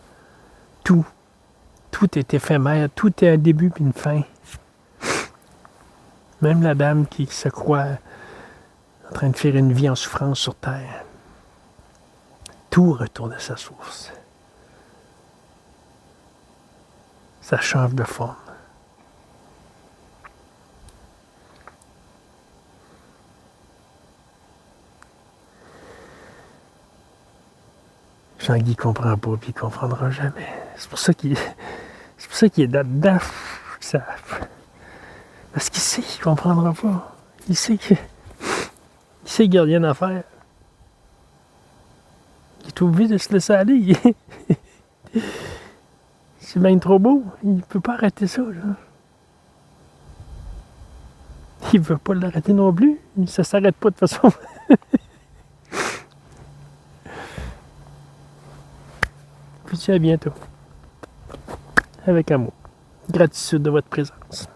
[SPEAKER 1] Tout est éphémère. Tout est un début puis une fin. Même la dame qui se croit en train de faire une vie en souffrance sur terre. Tout retourne à sa source. Ça change de forme. Jean-Guy ne comprend pas, puis il ne comprendra jamais. C'est pour ça qu'il est là-dedans. Parce qu'il sait qu'il ne comprendra pas. Il sait qu'il n'y a rien à faire. Il est obligé de se laisser aller. C'est bien trop beau. Il ne peut pas arrêter ça. Là. Il ne veut pas l'arrêter non plus. Ça ne s'arrête pas de toute façon. Puis à bientôt. Avec amour. Gratitude de votre présence.